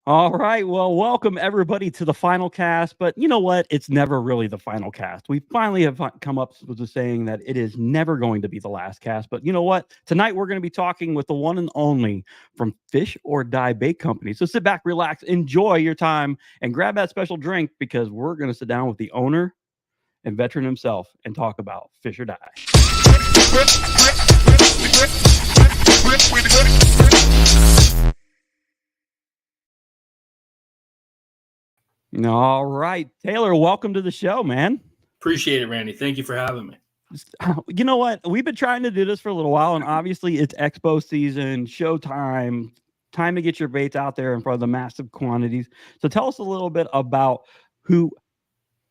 All right. Well, welcome everybody to the final cast. But you know what? It's never really the final cast. We finally have come up with the saying that it is never going to be the last cast. But you know what? Tonight we're going to be talking with the one and only from Fish or Die Bait Company. So sit back, relax, enjoy your time, and grab that special drink because we're going to sit down with the owner and veteran himself and talk about Fish or Die. All right, Taylor, welcome to the show, man. Appreciate it, Randy. Thank you for having me. You know what? We've been trying to do this for a little while, and obviously it's expo season, showtime, time to get your baits out there in front of the massive quantities. So tell us a little bit about who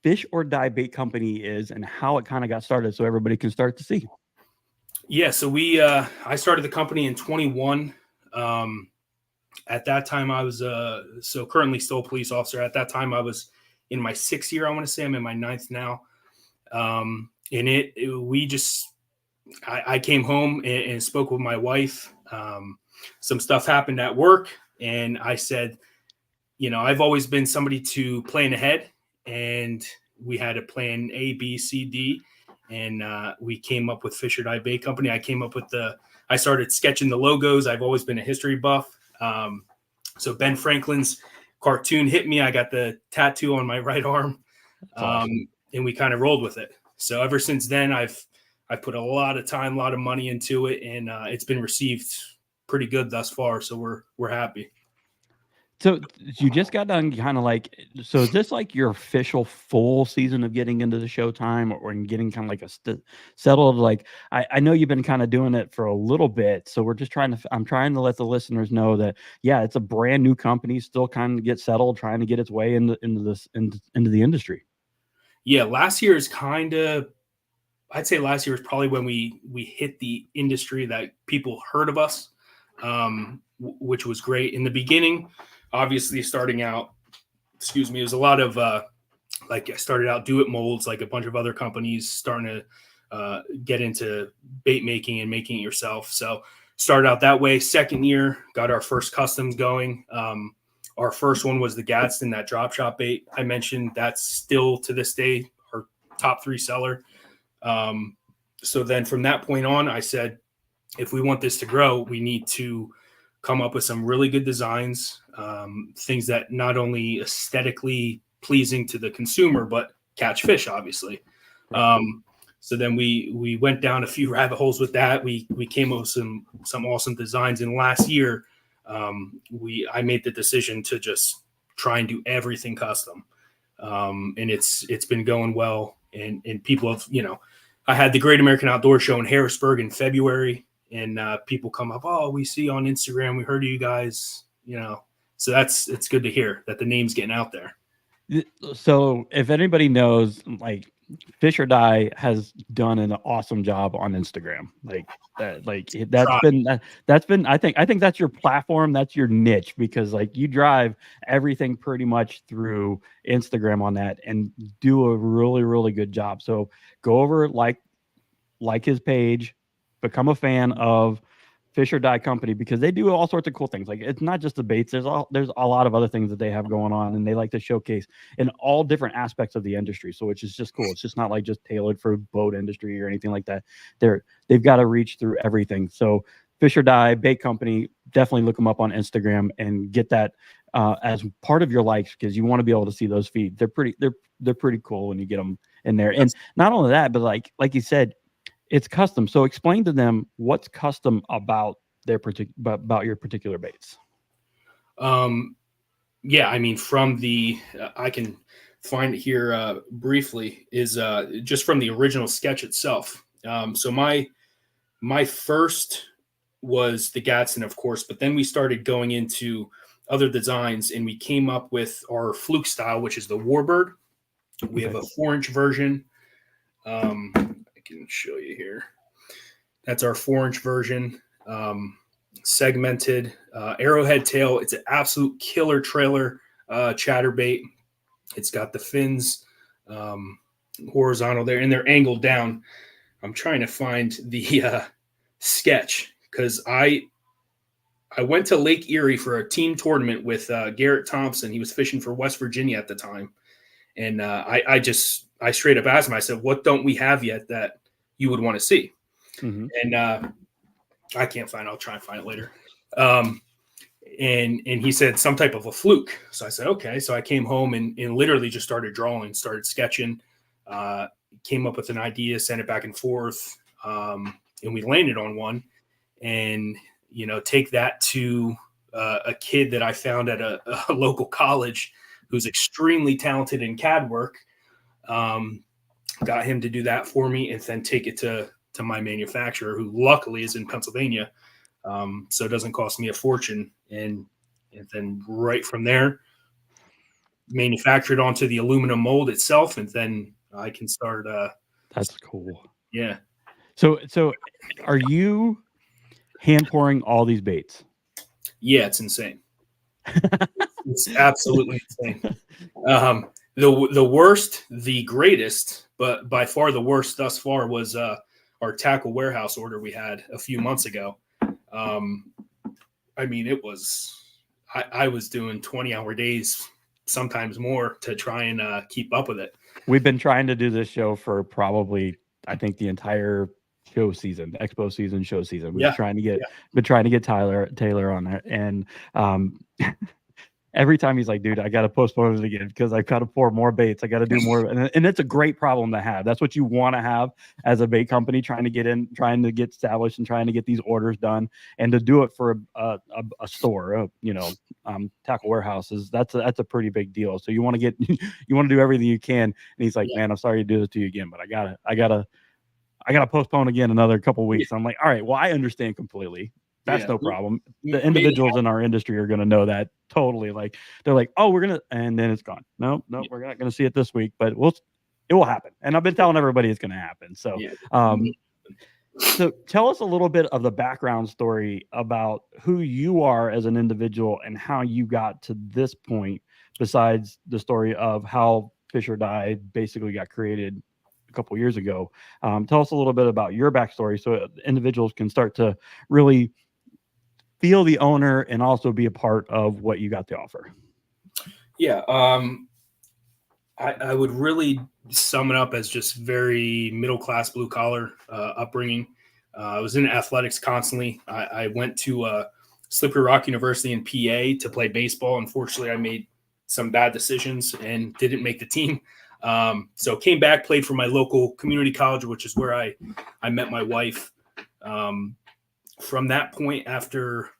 Fish or Die Bait Company is and how it kind of got started so everybody can start to see. Yeah, so I started the company in 21. At that time, I was so currently still a police officer. At that time, I was in my 6th year. I want to say I'm in my 9th now. I came home and spoke with my wife. Some stuff happened at work, and I said, I've always been somebody to plan ahead, and we had a plan A, B, C, D, and we came up with Fish or Die Bait Company. I started sketching the logos. I've always been a history buff. So Ben Franklin's cartoon hit me. I got the tattoo on my right arm, Awesome. and we kind of rolled with it. So ever since then, I've put a lot of time, a lot of money into it, and it's been received pretty good thus far. So we're happy. So you just got done kind of like, so is this like your official full season of getting into the showtime or getting kind of like settled? Like, I know you've been kind of doing it for a little bit. So I'm trying to let the listeners know that, yeah, it's a brand new company, still kind of get settled, trying to get its way into the industry. Yeah. I'd say last year was probably when we hit the industry that people heard of us, which was great in the beginning. Obviously, starting out, it was a lot of like I started out do it molds, like a bunch of other companies starting to get into bait making and making it yourself. So started out that way. Second year, got our first customs going. Our first one was the Gadsden, that drop shot bait I mentioned. That's still to this day our top 3 seller. So then from that point on, I said, if we want this to grow, we need to come up with some really good designs, things that not only aesthetically pleasing to the consumer, but catch fish, obviously. Right. So then we went down a few rabbit holes with that. We came up with some awesome designs. And last year, I made the decision to just try and do everything custom. And it's been going well. And people have, I had the Great American Outdoor Show in Harrisburg in February, and people come up, oh, we see you on Instagram, we heard of you guys, so it's good to hear that the name's getting out there. So if anybody knows, like, Fish or Die has done an awesome job on Instagram. That's been I think that's your platform, that's your niche, because like you drive everything pretty much through Instagram on that and do a really, really good job. So go over, like his page, become a fan of Fish or Die Company, because they do all sorts of cool things. Like, it's not just the baits. There's a lot of other things that they have going on, and they like to showcase in all different aspects of the industry. So which is just cool. It's just not like just tailored for boat industry or anything like that. They've got to reach through everything. So Fish or Die Bait Company, definitely look them up on Instagram and get that as part of your likes, because you want to be able to see those feeds. They're pretty cool when you get them in there. And not only that, but like you said, it's custom. So explain to them what's custom about about your particular baits. Yeah, I mean, from the I can find it here briefly, is just from the original sketch itself. So my first was the Gadsden, of course, but then we started going into other designs, and we came up with our fluke style, which is the Warbird. We have a 4-inch version. I can show you here. That's our 4-inch version, segmented arrowhead tail. It's an absolute killer trailer chatterbait. It's got the fins horizontal there, and they're angled down. I'm trying to find the sketch, because I went to Lake Erie for a team tournament with Garrett Thompson. He was fishing for West Virginia at the time. And I straight up asked him, I said, what don't we have yet that you would want to see? Mm-hmm. And I can't find it. I'll try and find it later. And he said some type of a fluke. So I said, okay. So I came home and literally just started drawing, started sketching, came up with an idea, sent it back and forth. And we landed on one. And, you know, take that to a kid that I found at a local college who's extremely talented in CAD work. Got him to do that for me and then take it to my manufacturer, who luckily is in Pennsylvania. So it doesn't cost me a fortune. And then right from there, manufactured onto the aluminum mold itself. And then I can start. That's cool. Yeah. So are you hand pouring all these baits? Yeah, it's insane. It's absolutely insane. The worst, the greatest, but by far the worst thus far was our tackle warehouse order we had a few months ago. I mean, it was, I was doing 20-hour days, sometimes more, to try and keep up with it. We've been trying to do this show for probably, I think, the entire show season, the expo season, show season. We've been trying to get Taylor on there, and every time he's like, dude, I got to postpone it again because I got to pour more baits. I got to do more. And it's a great problem to have. That's what you want to have as a bait company, trying to get in, trying to get established and trying to get these orders done, and to do it for a store, tackle warehouses. That's a pretty big deal. So you want to do everything you can. And he's like, man, I'm sorry to do this to you again, but I gotta postpone again another couple of weeks. I'm like, all right, well, I understand completely. That's no problem. The individuals in our industry are going to know that totally. Like, they're like, oh, and then it's gone. No, we're not going to see it this week, but it will happen. And I've been telling everybody it's going to happen. So, so tell us a little bit of the background story about who you are as an individual and how you got to this point, besides the story of how Fish or Die basically got created a couple years ago. Tell us a little bit about your backstory so individuals can start to really feel the owner and also be a part of what you got to offer. Yeah. I would really sum it up as just very middle-class, blue-collar upbringing. I was in athletics constantly. I went to Slippery Rock University in PA to play baseball. Unfortunately, I made some bad decisions and didn't make the team. So came back, played for my local community college, which is where I met my wife. From that point, after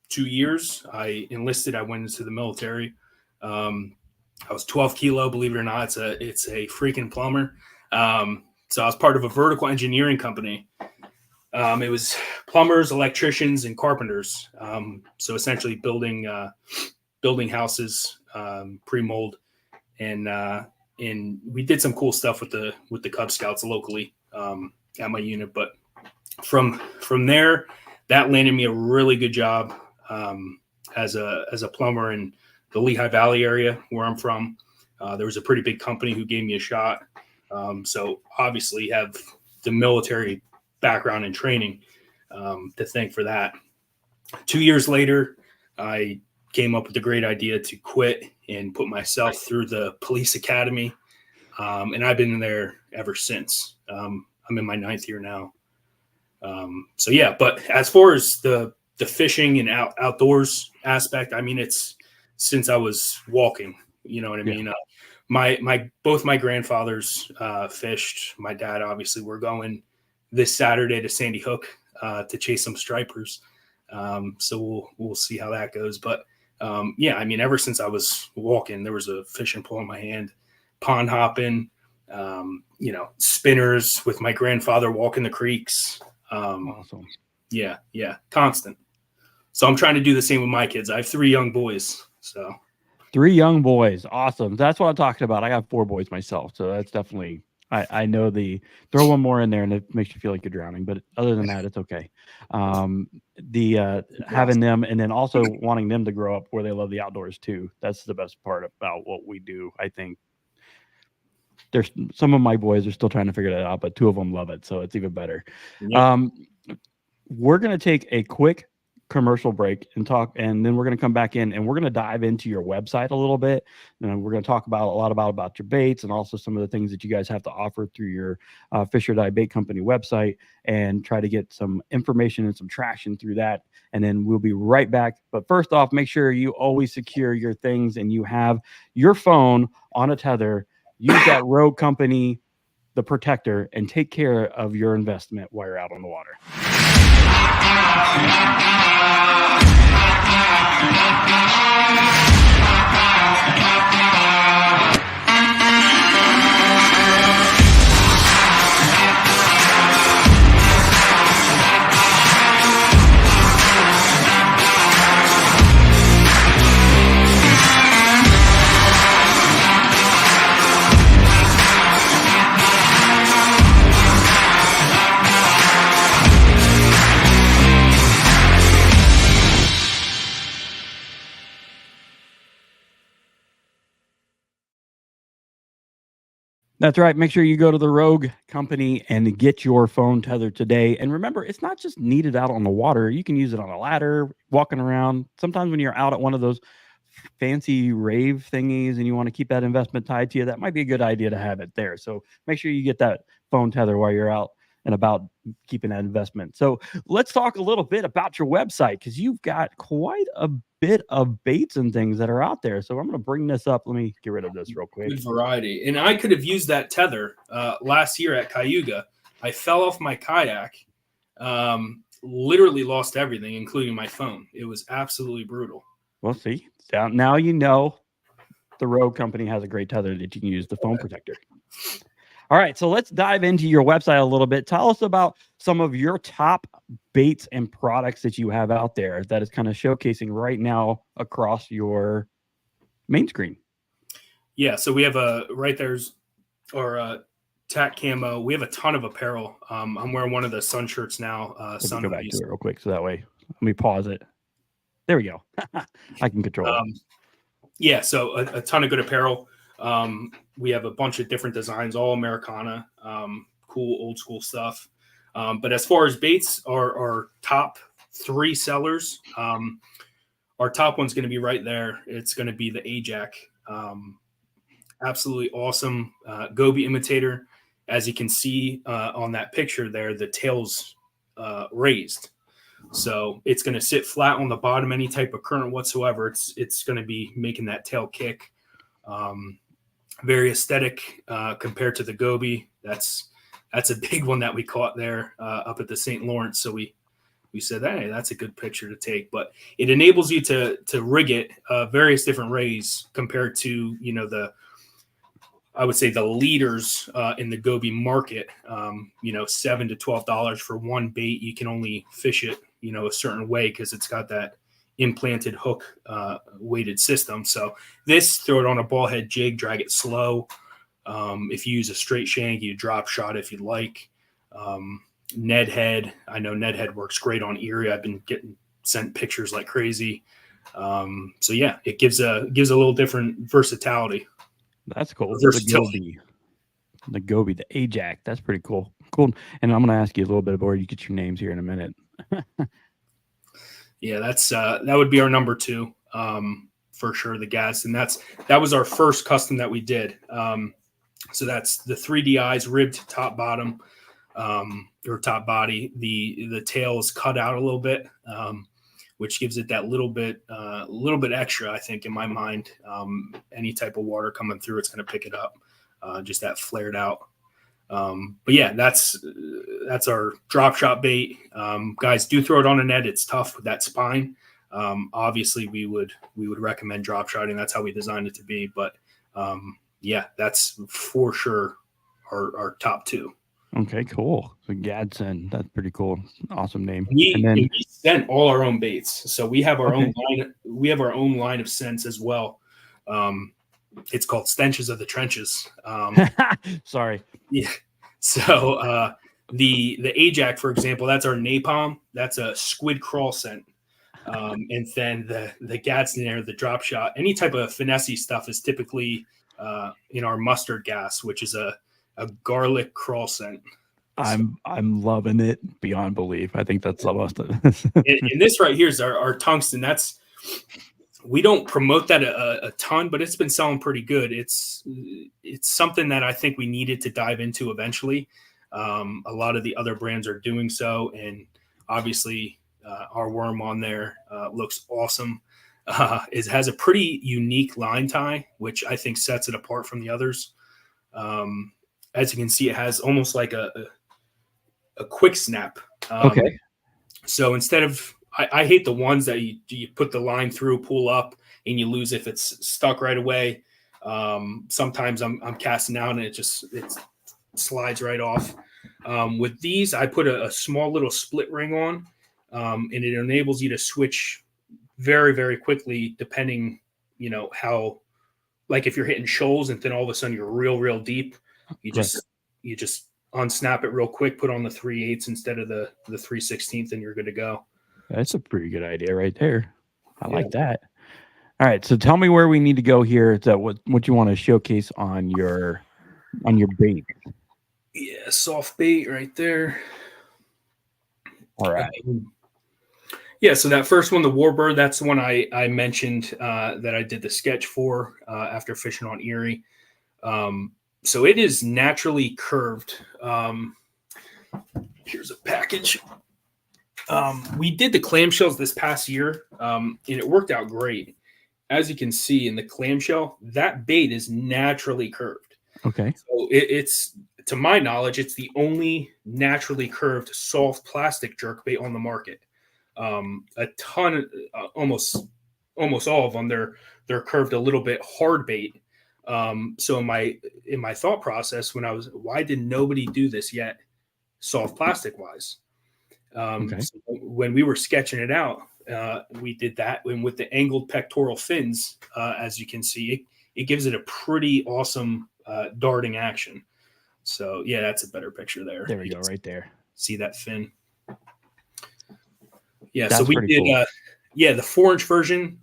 2 years, I enlisted. I went into the military. I was 12 kilo, believe it or not. It's a freaking plumber. So I was part of a vertical engineering company. It was plumbers, electricians, and carpenters. So essentially building houses, pre-mold, and we did some cool stuff with the Cub Scouts locally at my unit. But from there, that landed me a really good job as a plumber in the Lehigh Valley area where I'm from. There was a pretty big company who gave me a shot. So obviously have the military background and training to thank for that. 2 years later, I came up with the great idea to quit and put myself through the police academy. And I've been there ever since. I'm in my 9th year now. So yeah, but as far as the fishing and outdoors aspect, I mean, it's since I was walking, you know what I mean? Both my grandfathers fished. My dad, obviously, we're going this Saturday to Sandy Hook to chase some stripers. So we'll see how that goes. But yeah, I mean, ever since I was walking, there was a fishing pole in my hand, pond hopping, spinners with my grandfather walking the creeks. Awesome. Yeah, constant. So I'm trying to do the same with my kids. I have 3 young boys. So 3 young boys. Awesome. That's what I'm talking about. I have 4 boys myself. So that's definitely, I know throw one more in there and it makes you feel like you're drowning, but other than that, it's okay. Having them and then also wanting them to grow up where they love the outdoors too. That's the best part about what we do. I think there's some of my boys are still trying to figure that out, but 2 of them love it. So it's even better. Yeah. We're going to take a quick commercial break. When we come back, we're going to commercial break and talk, and then we're going to come back in and we're going to dive into your website a little bit, and we're going to talk about a lot about your baits and also some of the things that you guys have to offer through your Fish or Die Bait Company website, and try to get some information and some traction through that. And then we'll be right back. But first off, make sure you always secure your things and you have your phone on a tether. Use that Rogue Company, the protector, and take care of your investment while you're out on the water. That's right. Make sure you go to the Rogue Company and get your phone tethered today. And remember, it's not just needed out on the water. You can use it on a ladder, walking around. Sometimes when you're out at one of those fancy rave thingies and you want to keep that investment tied to you, that might be a good idea to have it there. So make sure you get that phone tether while you're out and about keeping that investment. So let's talk a little bit about your website, because you've got quite a bit of baits and things that are out there. So I'm going to bring this up. Let me get rid of this real quick. Good variety. And I could have used that tether last year at Cayuga. I fell off my kayak, literally lost everything, including my phone. It was absolutely brutal. Well, see, now you know the Rogue Company has a great tether that you can use, the phone protector. All right, so let's dive into your website a little bit. Tell us about some of your top baits and products that you have out there that is kind of showcasing right now across your main screen. Yeah, so we have right there's our tack camo. We have a ton of apparel. I'm wearing one of the sun shirts now. Let me go back to it real quick so that way. Let me pause it. There we go. I can control it. Yeah, so a ton of good apparel. We have a bunch of different designs, all Americana, cool old school stuff. But as far as baits, our top 3 sellers, our top one's going to be right there. It's going to be the Ajax. Absolutely awesome goby imitator. As you can see on that picture there, the tail's raised. So it's going to sit flat on the bottom, any type of current whatsoever. It's going to be making that tail kick. Very aesthetic compared to the goby. That's a big one that we caught there up at the St. Lawrence. So we said, hey, that's a good picture to take. But it enables you to rig it various different rays compared to, I would say the leaders in the goby market. $7 to $12 for one bait. You can only fish it, a certain way because it's got that implanted hook weighted system. So this, throw it on a ball head jig, drag it slow. If you use a straight shank, you drop shot if you'd like. Ned head, I know Ned head works great on Erie. I've been getting sent pictures like crazy. So yeah, it gives a little different versatility. That's cool. The goby, the Ajax. That's pretty cool. Cool. And I'm going to ask you a little bit about where you get your names here in a minute. Yeah, that would be our number 2 for sure. The gas, and that was our first custom that we did. So that's the 3D eyes, ribbed top bottom, or top body. The tail is cut out a little bit, which gives it that little bit extra. I think in my mind, any type of water coming through, it's going to pick it up. Just that flared out. But yeah, that's our drop shot bait. Guys, do throw it on a net. It's tough with that spine. Obviously we would recommend drop shotting. That's how we designed it to be. But yeah, that's for sure our top 2. Okay, cool. So Gadsden, that's pretty cool. Awesome name. We sent all our own baits. So we have our own line. We have our own line of scents as well. It's called Stenches of the Trenches. Sorry. Yeah. So the Ajax, for example, that's our napalm. That's a squid crawl scent. And then the Gadsden air, the drop shot, any type of finesse stuff is typically in our mustard gas, which is a garlic crawl scent. I'm loving it beyond belief. I think that's the most. And this right here is our tungsten. We don't promote that a ton, but it's been selling pretty good. It's something that I think we needed to dive into eventually. A lot of the other brands are doing so, and obviously our worm on there looks awesome. It has a pretty unique line tie, which I think sets it apart from the others. As you can see, it has almost like a quick snap. Okay. So instead of, I hate the ones that you put the line through, pull up, and you lose if it's stuck right away. Sometimes I'm casting out and it slides right off. With these, I put a small little split ring on, and it enables you to switch very, very quickly, depending, how, like if you're hitting shoals and then all of a sudden you're real, real deep, you just unsnap it real quick, put on the 3/8 instead of the 3/16, and you're good to go. That's a pretty good idea right there. I like that. All right, so tell me where we need to go here. To what you want to showcase on your bait. Yeah, soft bait right there. All right. Yeah, so that first one, the Warbird, that's the one I mentioned that I did the sketch for after fishing on Erie. So it is naturally curved. Here's a package. We did the clamshells this past year, and it worked out great. As you can see in the clamshell, that bait is naturally curved. Okay. So it's, to my knowledge, it's the only naturally curved soft plastic jerkbait on the market. A ton, almost all of them, they're curved a little bit hard bait. So in my thought process, why did nobody do this yet, soft plastic wise? Okay. So when we were sketching it out, we did that, and with the angled pectoral fins, as you can see, it gives it a pretty awesome darting action. So yeah, that's a better picture there. There we go, right there. See that fin? Yeah, That's so we pretty did cool. the 4-inch version.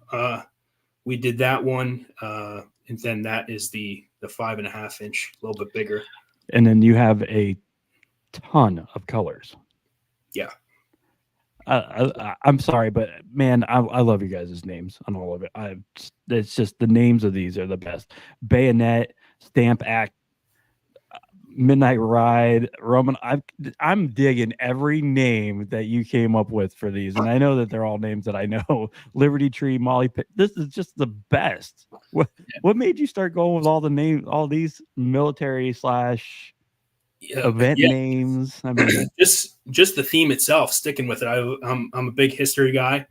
We did that one, and then that is the 5.5-inch, a little bit bigger. And then you have a ton of colors. Yeah. I'm sorry, but man, I love you guys' names on all of it. It's just the names of these are the best. Bayonet, Stamp Act, Midnight Ride, Roman. I'm digging every name that you came up with for these, and I know that they're all names that I know. Liberty Tree, Molly. This is just the best. What made you start going with all the names, all these military / event names? I mean, just the theme itself, sticking with it. I'm a big history guy,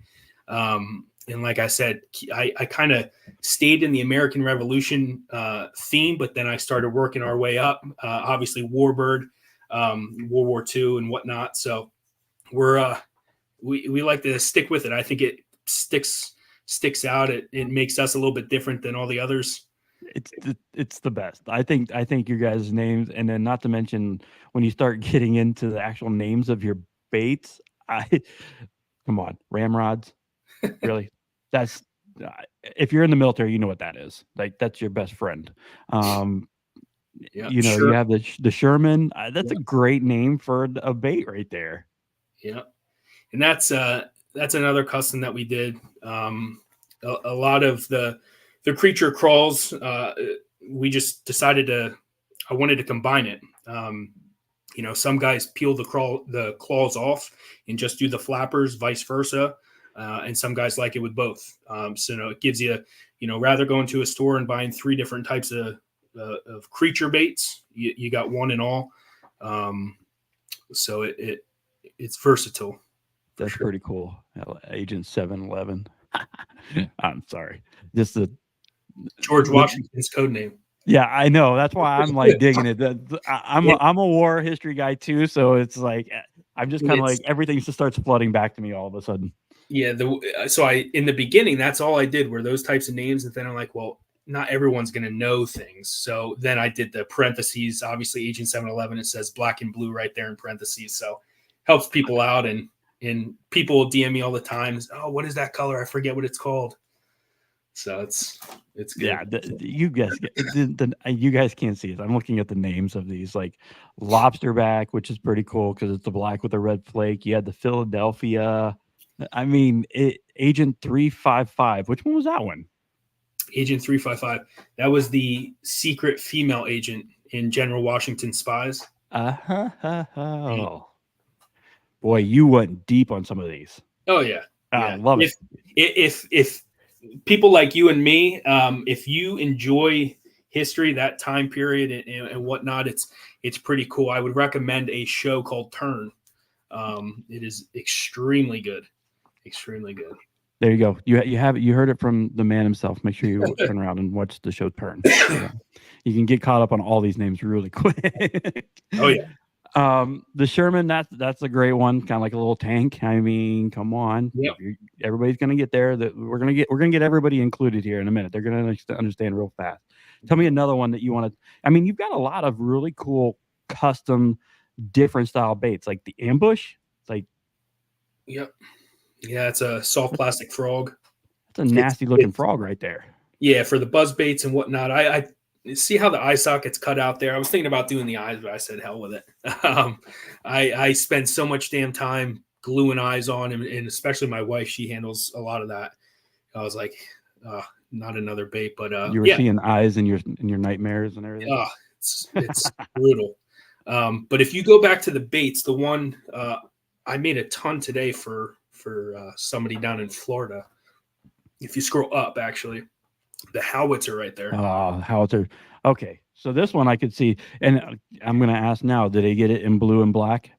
and like I said, I kind of stayed in the American Revolution theme, but then I started working our way up. Obviously, Warbird, World War II, and whatnot. So we like to stick with it. I think it sticks out. It makes us a little bit different than all the others. It's the best. I think you guys' names, and then not to mention when you start getting into the actual names of your baits. Come on, ramrods, really? That's if you're in the military, you know what that is. Like that's your best friend. You know, sure. you have the Sherman. That's a great name for a bait right there. Yeah, and that's another custom that we did. A lot of the creature crawls, we just decided I wanted to combine it. Some guys peel the claws off and just do the flappers, vice versa. And some guys like it with both. So it gives you, rather going to a store and buying 3 different types of creature baits, you got one in all. So it's versatile. That's pretty cool. Agent 711. I'm sorry. Just the George Washington's code name. Yeah, I know. That's why I'm like digging it. I'm a war history guy too, so it's like I'm just kind of like everything just starts flooding back to me all of a sudden. Yeah, so in the beginning, that's all I did were those types of names, and then I'm like, well, not everyone's going to know things. So then I did the parentheses. Obviously, Agent 711, it says black and blue right there in parentheses, so helps people out. And people DM me all the time. Oh, what is that color? I forget what it's called. So it's good. Yeah, you guys, you guys can't see it. I'm looking at the names of these, like lobsterback, which is pretty cool because it's the black with the red flake. You had the Philadelphia. I mean, Agent 355. Which one was that one? Agent 355. That was the secret female agent in General Washington Spies. Oh, boy, you went deep on some of these. Oh yeah, I love it. If people like you and me, if you enjoy history, that time period and whatnot, it's pretty cool. I would recommend a show called Turn. It is extremely good. Extremely good. There you go. You heard it from the man himself. Make sure you turn around and watch the show Turn. You can get caught up on all these names really quick. Oh yeah. The Sherman, that's a great one, kind of like a little tank. I mean, come on. Yep. Everybody's gonna get there. We're gonna get everybody included here in a minute. They're gonna understand real fast. Tell me another one that you want to. I mean, you've got a lot of really cool custom, different style baits, like the ambush. It's like, yep. Yeah, it's a soft plastic frog. That's a nasty looking frog right there. Yeah, for the buzz baits and whatnot. I see how the eye socket's cut out there. I was thinking about doing the eyes, but I said hell with it. I spend so much damn time gluing eyes on, and especially my wife, she handles a lot of that. I was like, not another bait, but you were seeing eyes in your nightmares and everything. It's brutal. But if you go back to the baits, the one I made a ton today for somebody down in Florida. If you scroll up, actually, the howitzer right there. Oh, howitzer. Okay, so this one I could see, and I'm going to ask now: did they get it in blue and black?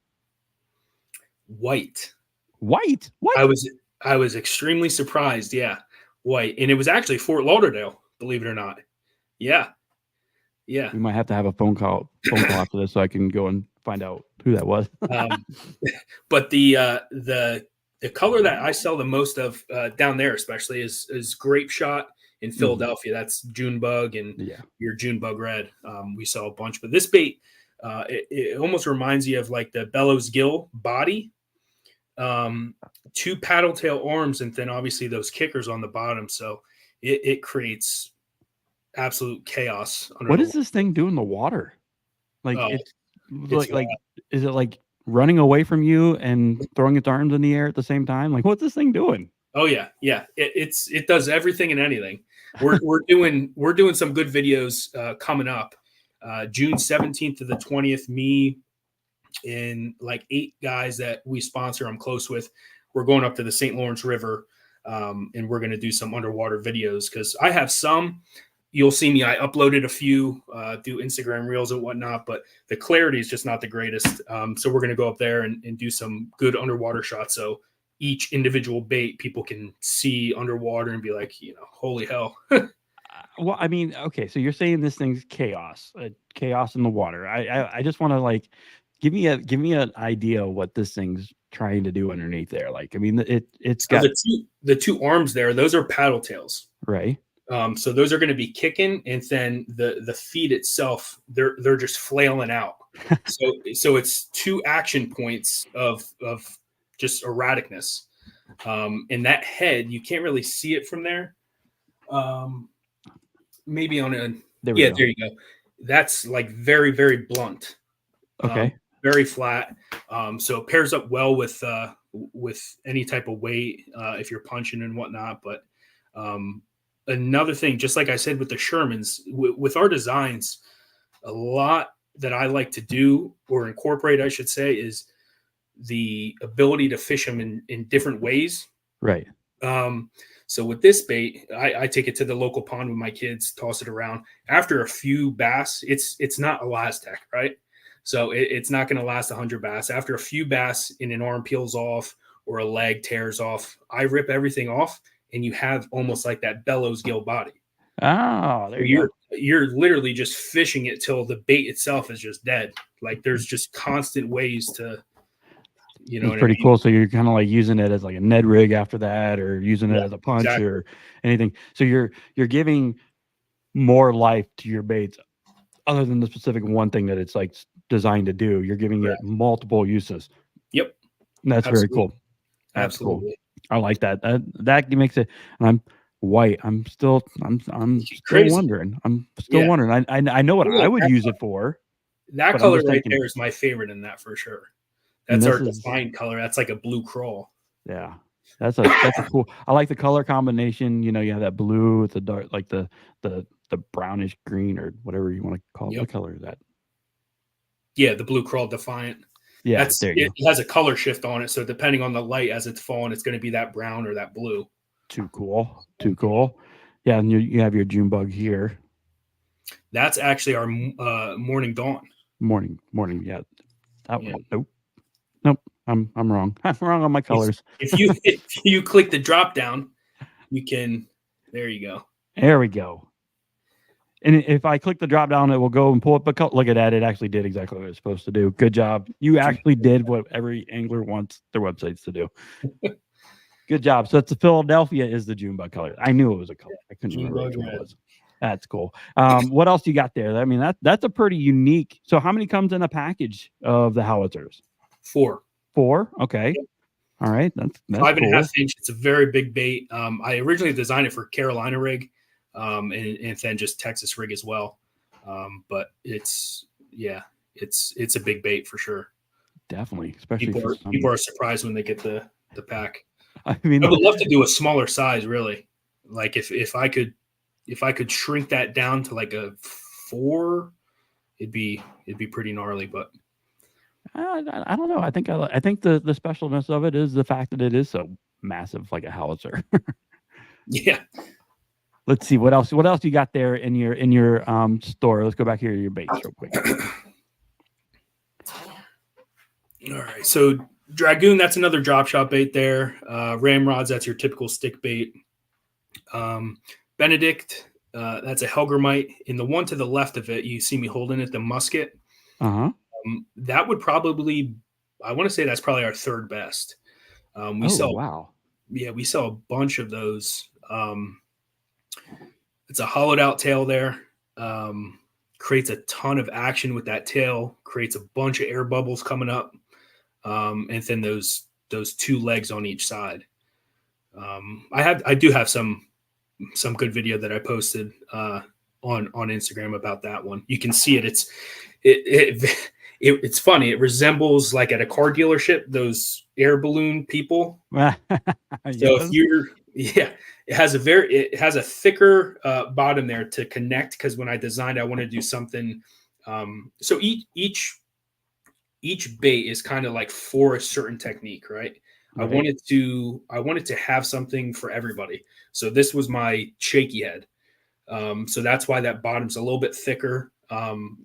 White. What? I was extremely surprised. Yeah, white, and it was actually Fort Lauderdale. Believe it or not. Yeah. We might have to have a phone call after this so I can go and find out who that was. But the color that I sell the most of down there, especially, is grape shot in Philadelphia. That's June bug and your June bug red. We sell a bunch, but this bait, it almost reminds you of like the bellows gill body, 2 paddle tail arms, and then obviously those kickers on the bottom. So it creates absolute chaos. What does this thing do in the water? Like it's like is it like running away from you and throwing its arms in the air at the same time? Like, what's this thing doing? Oh yeah. It does everything and anything. We're doing some good videos coming up. June 17th to the 20th. Me and like 8 guys that we sponsor, I'm close with. We're going up to the St. Lawrence River, and we're going to do some underwater videos because I have some. You'll see me. I uploaded a few, do Instagram reels and whatnot, but the clarity is just not the greatest. So we're going to go up there and do some good underwater shots. So each individual bait, people can see underwater and be like, holy hell. Well, I mean, okay, so you're saying this thing's chaos in the water. I just want to like give me an idea of what this thing's trying to do underneath there. Like, I mean, it's got the two arms there. Those are paddle tails, right? So those are going to be kicking, and then the feet itself, they're just flailing out. So it's 2 action points of just erraticness. And that head, you can't really see it from there. Maybe on a there you go. That's like very, very blunt. Okay. Very flat. So it pairs up well with any type of weight if you're punching and whatnot. But another thing, just like I said with the Shermans, with our designs, a lot that I like to do or incorporate, I should say, is the ability to fish them in different ways. Right. So with this bait, I take it to the local pond with my kids, toss it around. After a few bass, it's not Elastec, right? So it's not going to last 100 bass. After a few bass and an arm peels off or a leg tears off, I rip everything off, and you have almost like that bellows gill body. Oh, there you go. You're literally just fishing it till the bait itself is just dead. Like there's just constant ways to, it's pretty cool. So you're kind of like using it as like a Ned rig after that, or using it as a punch or anything. So you're giving more life to your baits other than the specific one thing that it's like designed to do. You're giving it multiple uses. Yep. And that's very cool. That's Absolutely. Cool. I like that. That makes it. And white. I'm still Crazy. wondering. I'm still wondering. I know what I would use it for. That but color I'm just right thinking, there is my favorite in that for sure. That's our defined color. That's like a blue crawl. Yeah, that's a cool. I like the color combination. You know, you have that blue with the dark, like the brownish green or whatever you want to call it. What color is that? Yeah, the blue crawl Defiant. Yeah, there you go. It has a color shift on it, so depending on the light as it's falling, it's going to be that brown or that blue. Too cool. Too cool. Yeah, and you have your June bug here. That's actually our Morning Dawn. Morning. Yeah, that one. Nope. I'm wrong. I'm wrong on my colors. If you click the drop down, you can. There you go. There we go. And if I click the drop down, it will go and pull up a color. Look at that. It actually did exactly what it's supposed to do. Good job. You actually did what every angler wants their websites to do. Good job. So it's the Philadelphia is the June bug color. I knew it was a color. I couldn't remember which one it was. That's cool. What else you got there? I mean, that's a pretty unique. So how many comes in a package of the howitzers? 4. Okay. Yep. All right. That's 5.5 inch. It's a very big bait. I originally designed it for Carolina rig, and then just Texas rig as well. But it's a big bait for sure. Definitely, especially people are surprised when they get the pack. I mean, I would love to do a smaller size, really. Like if I could shrink that down to like a 4, it'd be pretty gnarly. But I don't know. I think the specialness of it is the fact that it is so massive, like a howitzer. Yeah. Let's see what else you got there in your store. Let's go back here to your baits real quick. All right. So Dragoon, that's another drop shot bait there. Ramrods, that's your typical stick bait. Benedict, that's a Helgermite. In the one to the left of it, you see me holding it, the musket. That would probably, I want to say that's probably our third best. We sell a bunch of those. It's a hollowed out tail there. Creates a ton of action with that tail, creates a bunch of air bubbles coming up. And then those 2 legs on each side. I do have some good video that I posted on Instagram about that one. You can see it. It's funny. It resembles, like at a car dealership, those air balloon people. Yes. So it has a thicker bottom there to connect, because when I designed, I wanted to do something. So each bait is kind of like for a certain technique, right? I wanted to have something for everybody. So this was my shaky head. So that's why that bottom's a little bit thicker.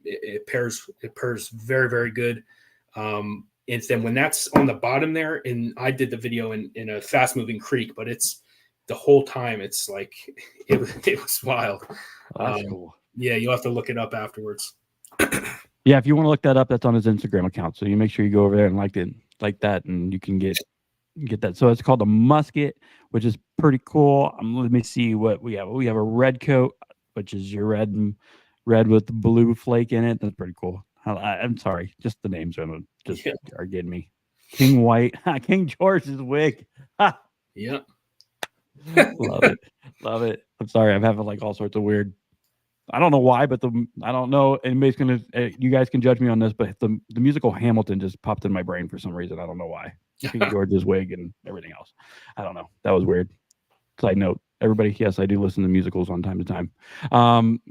It pairs very, very good. And then when that's on the bottom there, and I did the video in a fast moving creek, but it's the whole time, it's like, it was wild. That's cool. Yeah. You'll have to look it up afterwards. Yeah. If you want to look that up, that's on his Instagram account. So you make sure you go over there and like that, and you can get that. So it's called the musket, which is pretty cool. Let me see what we have. We have a red coat, which is your red with the blue flake in it. That's pretty cool. I'm sorry, just the names are getting me. King White, King George's wig. Yeah. Love it. I'm sorry, I'm having like all sorts of weird. I don't know why, but I don't know. Anybody's gonna. You guys can judge me on this, but the musical Hamilton just popped in my brain for some reason. I don't know why. King George's wig and everything else. I don't know. That was weird. Side note, everybody, yes, I do listen to musicals on time to time.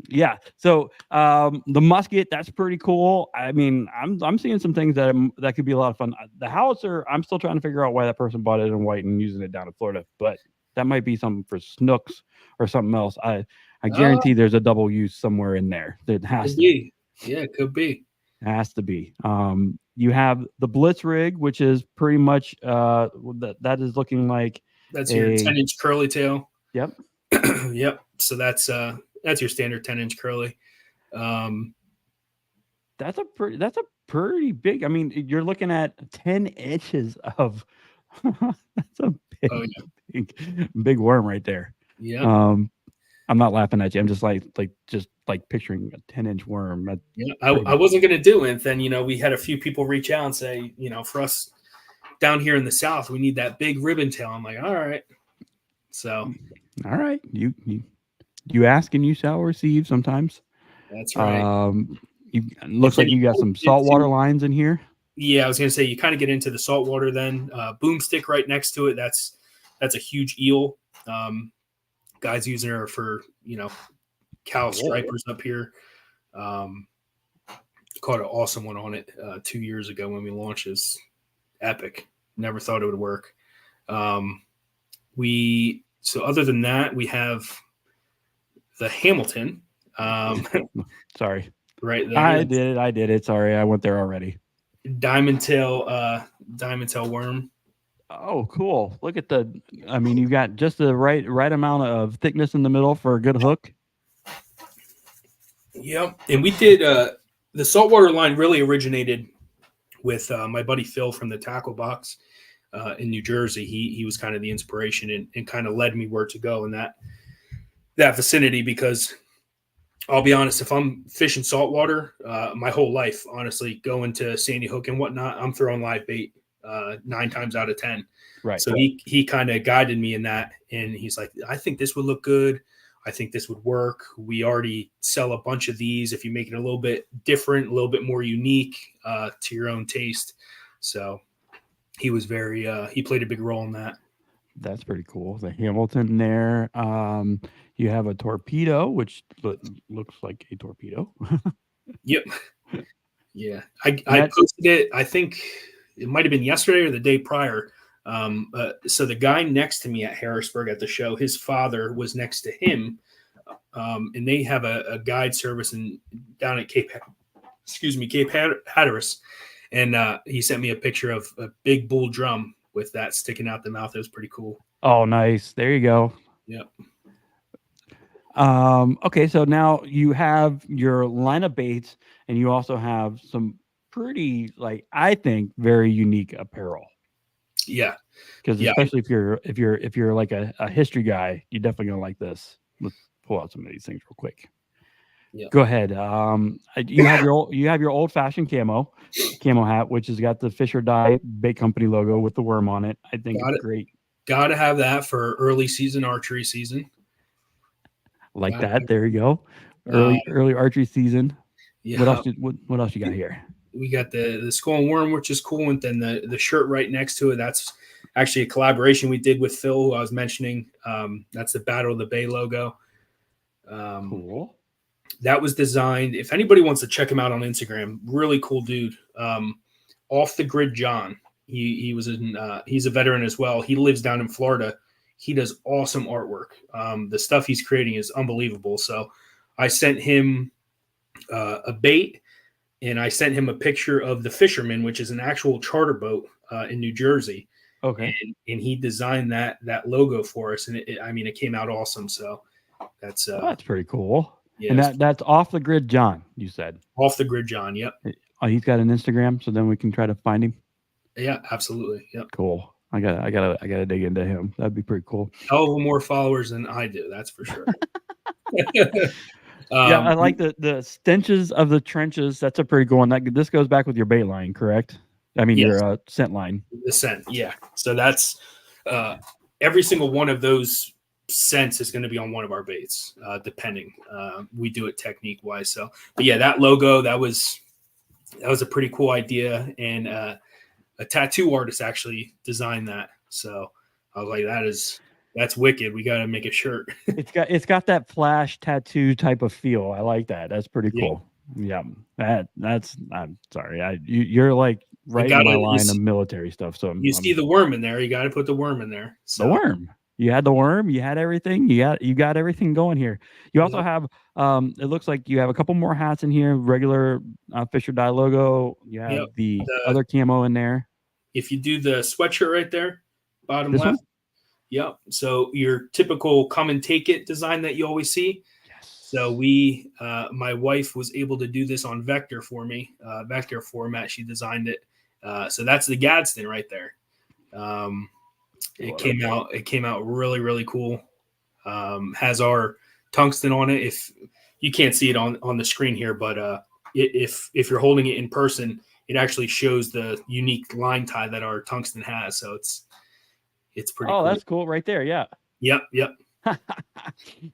Yeah. So the musket, that's pretty cool. I mean, I'm seeing some things that could be a lot of fun. The howitzer, I'm still trying to figure out why that person bought it in white and using it down in Florida, but that might be something for snooks or something else. I guarantee there's a double use somewhere in there. It has to be. Yeah, it could be. It has to be. You have the Blitz rig, which is pretty much that is looking like that's your 10-inch curly tail. Yep. Yep. So that's your standard 10-inch curly. That's a pretty big. I mean, you're looking at 10 inches of. That's a big worm right there. Yeah. I'm not laughing at you. I'm just like picturing a 10-inch worm. I wasn't going to do it. Then, we had a few people reach out and say, for us down here in the South, we need that big ribbon tail. I'm like, all right. So All right. You ask and you shall receive sometimes. that's right. You And looks then like you you got go some saltwater into, lines in here. yeah, I was gonna say you kind of get into the saltwater then. Boomstick right next to it. That's a huge eel. Um, Guys using her for cow Cool. stripers up here. Um, Caught an awesome one on it 2 years ago when we launched this. Epic. Never thought it would work. Um, we so other than that, we have the Hamilton. Um, Sorry. right there. I That's did it. I did it. Sorry. I went there already. diamond tail, diamond tail worm. Oh, cool. Look at I mean, you got just the right amount of thickness in the middle for a good hook. Yep. And we did the saltwater line really originated with my buddy Phil from the Tackle Box in New Jersey. He was kind of the inspiration and kind of led me where to go in that vicinity because I'll be honest, if I'm fishing saltwater, my whole life, honestly, going to Sandy Hook and whatnot, I'm throwing live bait 9 times out of 10. Right. So he kind of guided me in that, and he's like, I think this would look good. I think this would work. We already sell a bunch of these. If you make it a little bit different, a little bit more unique to your own taste, so he was he played a big role in that. That's pretty cool. The Hamilton there. You have a torpedo, which looks like a torpedo. Yep. Yeah, I That posted it. I think it might have been yesterday or the day prior. So the guy next to me at Harrisburg at the show, his father was next to him, and they have a guide service down at Cape Hatteras, and he sent me a picture of a big bull drum with that sticking out the mouth. It was pretty cool. Oh, nice. There you go. Yep. Okay, so now you have your line of baits, and you also have some pretty, like I think, very unique apparel. Yeah. Because Yeah. especially if you're like a history guy, you're definitely gonna like this. Let's pull out some of these things real quick. Yeah. Go ahead. You have your old fashioned camo hat, which has got the Fish or Die Bait Company logo with the worm on it. I think Got it's it. great. Got to have that for early season archery season. Like Gotta that. There you go. have, Early archery season. yeah. What else you got here? We got the skull and worm, which is cool, and then the shirt right next to it. That's actually a collaboration we did with Phil, who I was mentioning. That's the Battle of the Bay logo. Cool. That was designed. If anybody wants to check him out on Instagram, really cool dude. Off the Grid John. He was he's a veteran as well. He lives down in Florida. He does awesome artwork. The stuff he's creating is unbelievable. So I sent him a bait, and I sent him a picture of the Fisherman, which is an actual charter boat in New Jersey. Okay. And he designed that logo for us, and it came out awesome. So that's That's pretty cool. yeah, And that's Off the Grid John, you said. Off the Grid John. Yep. Oh, he's got an Instagram, so then we can try to find him. Yeah, absolutely. Yep. Cool. I gotta dig into him. That'd be pretty cool. Hell of more followers than I do. That's for sure. Yeah, I like the stenches of the trenches. That's a pretty good one. This goes back with your bait line, correct? I mean, yes, your scent line. the scent. Yeah. So that's every single one of those scents is going to be on one of our baits, depending. We do it technique wise. So, but yeah, that logo that was a pretty cool idea, and a tattoo artist actually designed that. So I was like, that's wicked. We got to make a shirt. It's got that flash tattoo type of feel. I like that. That's pretty cool. Yeah. That's I'm sorry. You're like right in my line of military stuff. So you see the worm in there. You got to put the worm in there. So. The worm. You had the worm. You had everything. You got everything going here. You also have. It looks like you have a couple more hats in here. Regular Fish or Die logo. You have the other camo in there. If you do the sweatshirt right there, bottom this left. One? Yep. So your typical come and take it design that you always see. Yes. So my wife was able to do this on vector for me, vector format. She designed it. So that's the Gadsden right there. It came out really, really cool. Has our tungsten on it. If you can't see it on the screen here, but if you're holding it in person, it actually shows the unique line tie that our tungsten has. So it's pretty cool. Oh, that's cool right there. Yeah. Yep. Yep.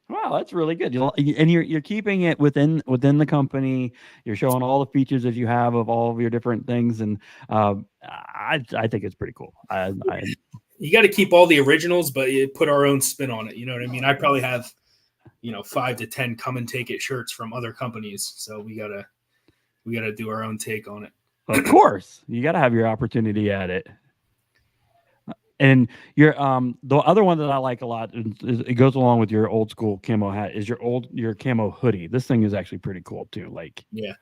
Wow, that's really good. And you're keeping it within the company. You're showing all the features that you have of all of your different things, and I think it's pretty cool. You got to keep all the originals, but you put our own spin on it. You know what I mean? I probably have 5 to 10 come and take it shirts from other companies, so we gotta do our own take on it. Of course, you got to have your opportunity at it. And your the other one that I like a lot, is it goes along with your old school camo hat, is your camo hoodie. This thing is actually pretty cool too. Like, Yeah.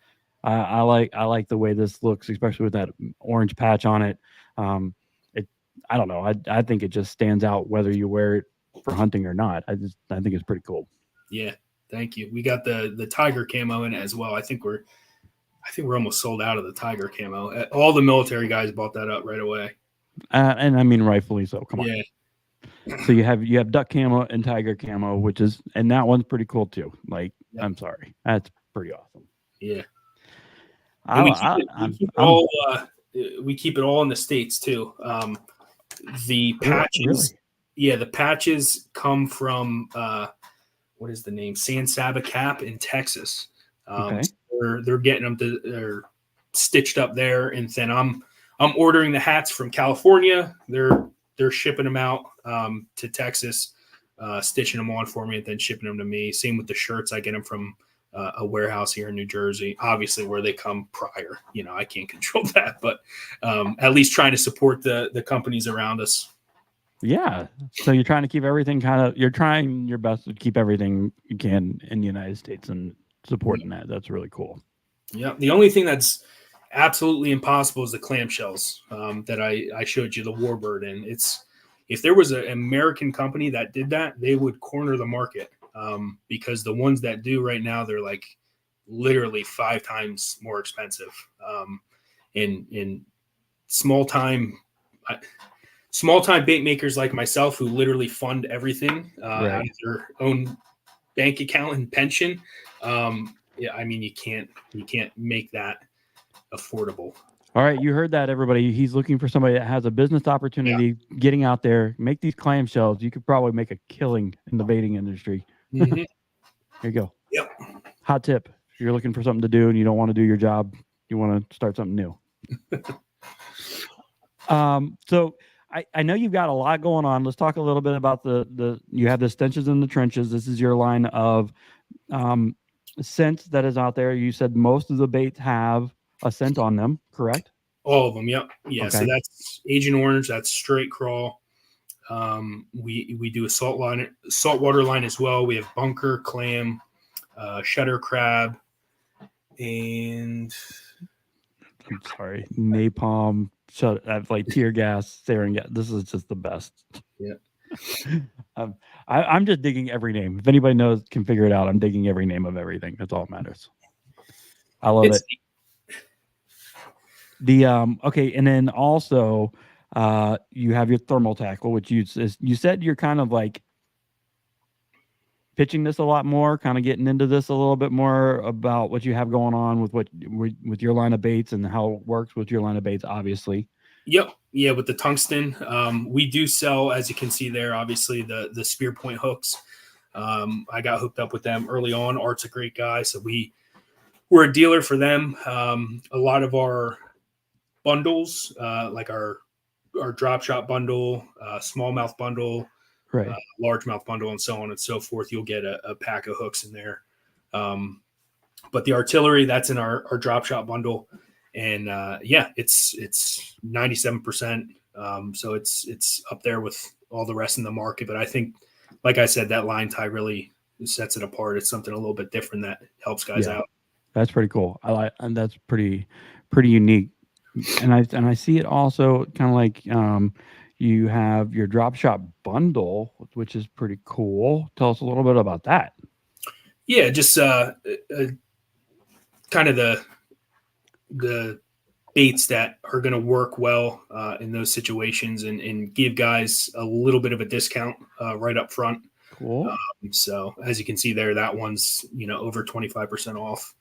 I like the way this looks, especially with that orange patch on it. I don't know. I think it just stands out whether you wear it for hunting or not. I think it's pretty cool. Yeah. Thank you. We got the tiger camo in it as well. I think we're almost sold out of the tiger camo. All the military guys bought that up right away. And I mean, rightfully so. Come on. Yeah. So you have duck camo and tiger camo, and that one's pretty cool too. Like, yep. I'm sorry, that's pretty awesome. Yeah. We keep it all in the States too. The patches, really? Yeah, the patches come from what is the name? San Saba Cap in Texas. Okay. They're getting them they're stitched up there, and then I'm ordering the hats from California. They're shipping them out to Texas, stitching them on for me, and then shipping them to me. Same with the shirts. I get them from a warehouse here in New Jersey, obviously where they come prior. I can't control that, but at least trying to support the companies around us. Yeah. So you're trying to keep everything you're trying your best to keep everything you can in the United States and supporting that. That's really cool. Yeah. The only thing that's absolutely impossible is the clamshells that I showed you, the Warbird. And if there was an American company that did that, they would corner the market because the ones that do right now, they're like literally 5 times more expensive. In small time bait makers like myself who literally fund everything out of their own bank account and pension. Yeah, I mean, you can't make that affordable. All right, you heard that, everybody. He's looking for somebody that has a business opportunity, getting out there, make these clamshells. You could probably make a killing in the baiting industry. Mm-hmm. Here you go. Yep. Hot tip: if you're looking for something to do and you don't want to do your job, you want to start something new. So I know you've got a lot going on. Let's talk a little bit about you have the Stenches in the Trenches. This is your line of scents that is out there. You said most of the baits have a scent on them, correct? All of them, yep. Yeah, okay. So that's Agent Orange, that's straight crawl. We do a saltwater line as well. We have bunker, clam, shutter crab, and I'm sorry, napalm, like tear gas, sarin gas. This is just the best. Yeah. I'm just digging every name. If anybody can figure it out, I'm digging every name of everything. That's all that matters. I love it. Okay, and then also you have your thermal tackle, which you said you're kind of like pitching this a lot more, kind of getting into this a little bit more about what you have going on with your line of baits and how it works with your line of baits, obviously. Yep. Yeah, with the tungsten, we do sell, as you can see there, obviously the spear point hooks. I got hooked up with them early on. Art's a great guy, so we're a dealer for them. A lot of our bundles, like our drop shot bundle, smallmouth bundle, right, largemouth bundle, and so on and so forth. You'll get a pack of hooks in there. But the artillery, that's in our drop shot bundle, and it's 97%. So it's up there with all the rest in the market. But I think, like I said, that line tie really sets it apart. It's something a little bit different that helps guys out. That's pretty cool. And that's pretty unique. And I see it also kind of like you have your drop shot bundle, which is pretty cool. Tell us a little bit about that. Yeah, just kind of the baits that are going to work well in those situations and give guys a little bit of a discount right up front. Cool. So as you can see there, that one's over 25% off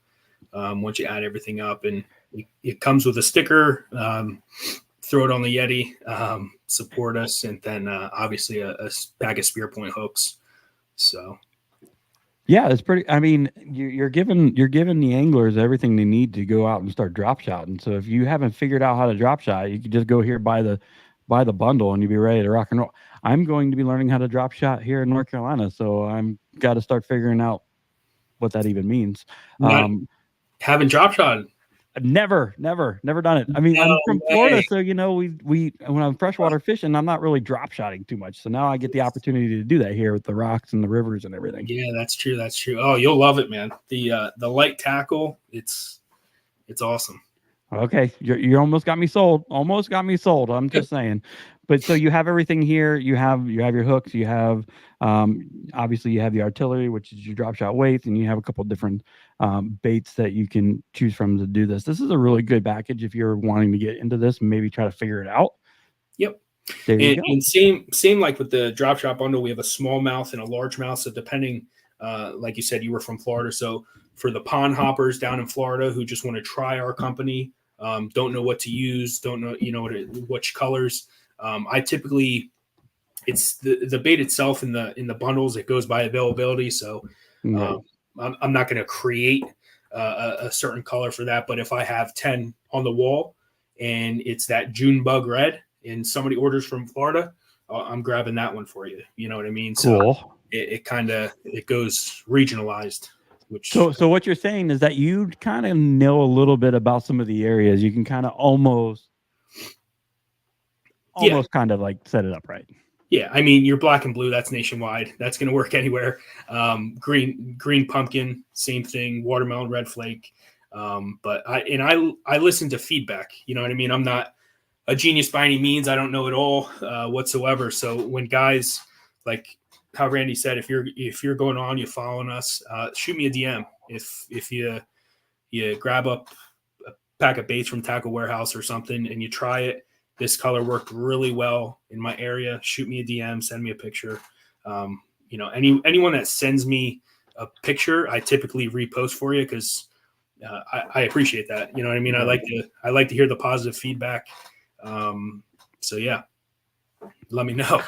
once you add everything up, and it comes with a sticker, throw it on the Yeti, support us, and then obviously a bag of spear point hooks. So yeah, it's pretty. I mean, you're giving the anglers everything they need to go out and start drop shotting. So if you haven't figured out how to drop shot, you can just go here buy the bundle and you'll be ready to rock and roll. I'm going to be learning how to drop shot here in North Carolina, so I'm got to start figuring out what that even means. Haven't drop shot. Never done it. I mean, I'm from Florida, so we when I'm freshwater fishing, I'm not really drop shotting too much. So now I get the opportunity to do that here with the rocks and the rivers and everything. Yeah, that's true. That's true. Oh, you'll love it, man. The light tackle, it's awesome. Okay, you almost got me sold. Almost got me sold. I'm just saying. But so you have everything here. You have your hooks. You have obviously you have the artillery, which is your drop shot weights, and you have a couple different baits that you can choose from to do this. This is a really good package if you're wanting to get into this and maybe try to figure it out. Yep. There you go. And same like with the drop shot bundle, we have a small mouth and a large mouth. So depending, like you said, you were from Florida. So for the pond hoppers down in Florida who just want to try our company, don't know what to use, don't know, which colors. I typically, it's the bait itself in the bundles. It goes by availability. So I'm not going to create a certain color for that. But if I have 10 on the wall and it's that June bug red and somebody orders from Florida, I'm grabbing that one for you. You know what I mean? Cool. So it goes regionalized. So what you're saying is that you kind of know a little bit about some of the areas. You can kind of almost kind of like set it up right. Yeah, I mean, you're black and blue. That's nationwide. That's going to work anywhere. Green pumpkin, same thing. Watermelon, red flake. But I listen to feedback. You know what I mean? I'm not a genius by any means. I don't know it all whatsoever. So when guys like how Randy said, if you're going on, you're following us, shoot me a DM. If you grab up a pack of baits from Tackle Warehouse or something and you try it, this color worked really well in my area, shoot me a DM, send me a picture. Anyone that sends me a picture, I typically repost for you because I appreciate that. You know what I mean? I like to hear the positive feedback. So yeah, let me know.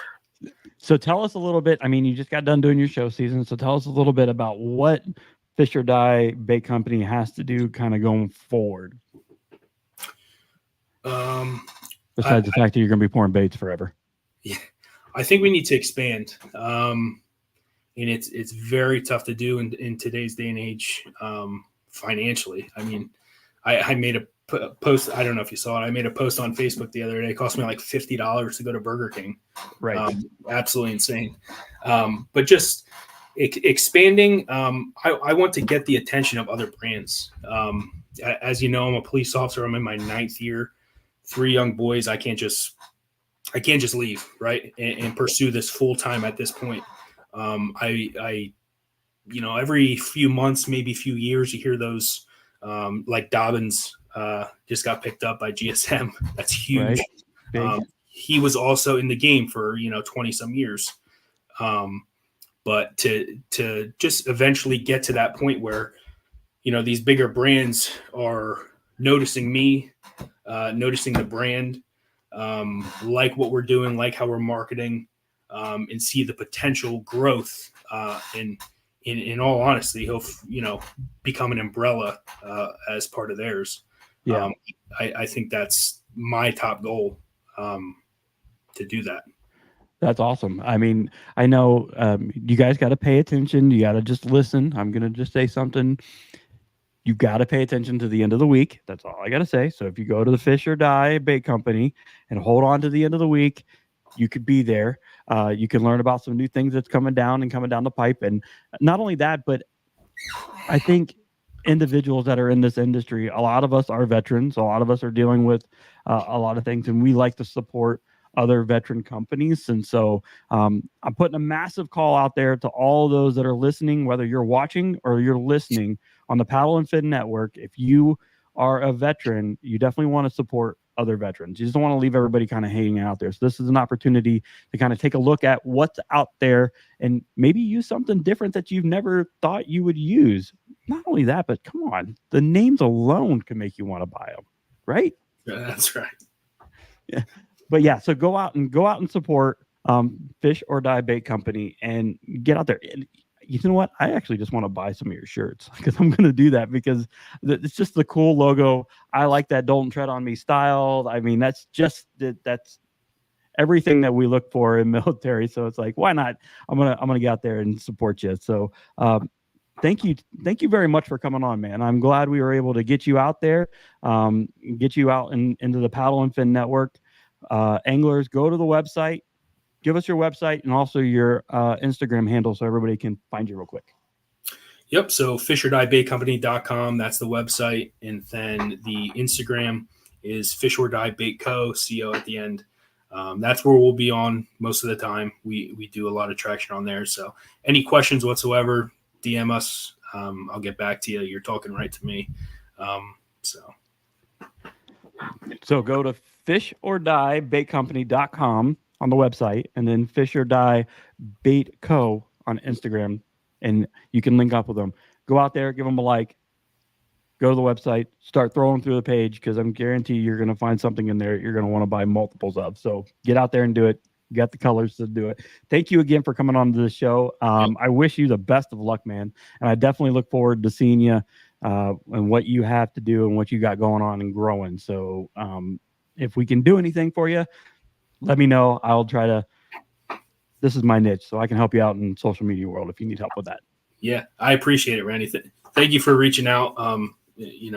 So tell us a little bit. I mean, you just got done doing your show season. So tell us a little bit about what Fish or Die Bait Company has to do kind of going forward. Besides the fact that you're going to be pouring baits forever. Yeah, I think we need to expand. And it's very tough to do in today's day and age financially. I mean, I made a post. I don't know if you saw it. I made a post on Facebook the other day. It cost me like $50 to go to Burger King. Right. Absolutely insane. But just expanding. I want to get the attention of other brands. As you know, I'm a police officer. I'm in my 9th year. 3 young boys. I can't just leave, right, and pursue this full time at this point. Every few months, maybe a few years, you hear those like Dobbins just got picked up by GSM. That's huge. Right. He was also in the game for 20 some years. But to just eventually get to that point where these bigger brands are noticing me, noticing the brand, like what we're doing, like how we're marketing, and see the potential growth. In all honesty, he'll become an umbrella as part of theirs. Yeah, I think that's my top goal to do that. That's awesome. I mean, I know you guys got to pay attention. You got to just listen. I'm gonna just say something. You got to pay attention to the end of the week. That's all I got to say. So if you go to the Fish or Die Bait Company and hold on to the end of the week, you could be there. You can learn about some new things that's coming down the pipe. And not only that, but I think individuals that are in this industry, a lot of us are veterans. A lot of us are dealing with a lot of things, and we like to support other veteran companies. And so I'm putting a massive call out there to all those that are listening, whether you're watching or you're listening on the Paddle and Fin Network. If you are a veteran, you definitely want to support other veterans. You just don't want to leave everybody kind of hanging out there. So this is an opportunity to kind of take a look at what's out there and maybe use something different that you've never thought you would use. Not only that, but come on, the names alone can make you want to buy them, right? Yeah, that's right. But yeah, so go out and support Fish or Die Bait Company and get out there. And you know what? I actually just want to buy some of your shirts because I'm going to do that because it's just the cool logo. I like that Dalton Tread on Me style. I mean, that's everything that we look for in military. So it's like, why not? I'm gonna get out there and support you. So thank you very much for coming on, man. I'm glad we were able to get you out there, get you out into the Paddle and Fin Network. Anglers, go to the website, give us your website and also your Instagram handle so everybody can find you real quick. Yep. So fishordiebaitco.com, that's the website. And then the Instagram is fishordiebaitco, CO at the end. That's where we'll be on most of the time. We do a lot of traction on there. So any questions whatsoever, DM us. I'll get back to you. You're talking right to me. So go to fishordiebaitcompany.com on the website, and then fishordiebaitco on Instagram, and you can link up with them. Go out there, give them a like, go to the website, start throwing through the page, because I'm guarantee you're going to find something in there you're going to want to buy multiples of. So get out there and do it. You got the colors to do it. Thank you again for coming on to the show. I wish you the best of luck, man. And I definitely look forward to seeing you and what you have to do and what you got going on and growing. So if we can do anything for you, let me know. I'll try to. This is my niche, so I can help you out in social media world if you need help with that. Yeah, I appreciate it, Randy. Thank you for reaching out. It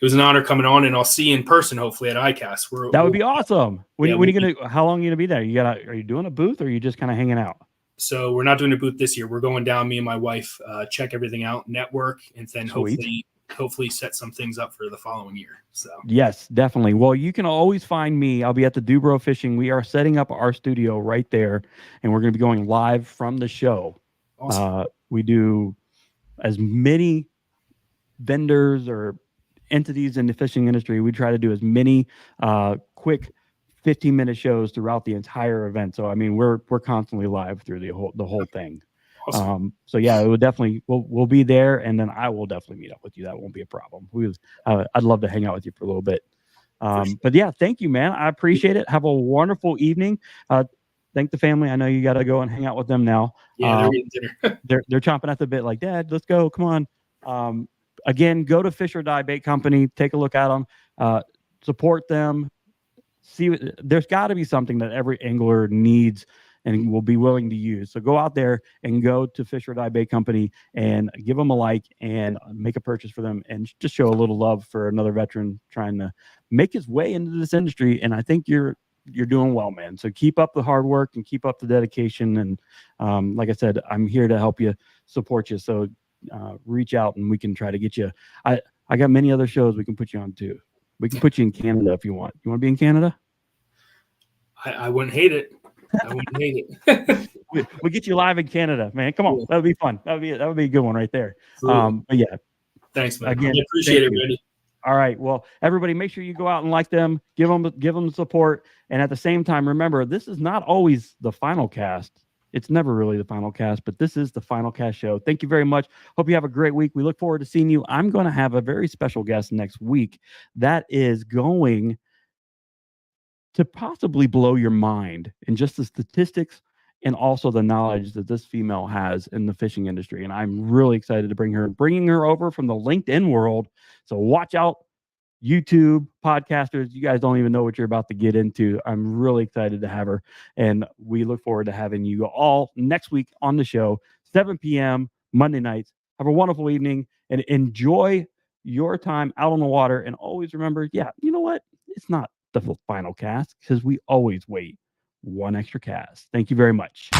was an honor coming on, and I'll see you in person hopefully at ICAST. That would be awesome. When are you gonna? How long are you gonna be there? Are you doing a booth, or are you just kind of hanging out? So we're not doing a booth this year. We're going down, me and my wife, check everything out, network, and then hopefully set some things up for the following year. So yes, definitely. Well, you can always find me. I'll be at the Dubro Fishing. We are setting up our studio right there, and we're going to be going live from the show. Awesome. We do as many vendors or entities in the fishing industry. We try to do as many quick 15-minute shows throughout the entire event. So I mean, we're constantly live through the whole thing. Awesome. So yeah, it would definitely we'll be there, and then I will definitely meet up with you. That won't be a problem. I'd love to hang out with you for a little bit. But yeah, thank you, man. I appreciate it. Have a wonderful evening. Thank the family. I know you got to go and hang out with them now. Yeah, they're getting dinner. they're chomping at the bit, like, Dad, let's go. Come on. Again, go to Fish or Die Bait Company. Take a look at them. Support them. See, there's got to be something that every angler needs and will be willing to use. So go out there and go to Fish or Die Bait Company and give them a like and make a purchase for them, and just show a little love for another veteran trying to make his way into this industry. And I think you're doing well, man. So keep up the hard work and keep up the dedication. And like I said, I'm here to help you, support you. So reach out and we can try to get you. I got many other shows we can put you on too. We can put you in Canada if you want. You want to be in Canada? I wouldn't hate it. I wouldn't hate it. We'll get you live in Canada, man. Come on. That would be fun. That would be a good one right there. But yeah. Thanks, man. Again, I appreciate it, Randy. All right. Well, everybody, make sure you go out and like them, give them support. And at the same time, remember, this is not always the final cast. It's never really the final cast, but this is the final cast show. Thank you very much. Hope you have a great week. We look forward to seeing you. I'm going to have a very special guest next week that is going to possibly blow your mind in just the statistics and also the knowledge that this female has in the fishing industry. And I'm really excited to bringing her over from the LinkedIn world. So watch out, YouTube podcasters. You guys don't even know what you're about to get into. I'm really excited to have her. And we look forward to having you all next week on the show, 7 p.m. Monday nights. Have a wonderful evening and enjoy your time out on the water. And always remember, yeah, you know what? It's not the final cast, because we always wait one extra cast. Thank you very much.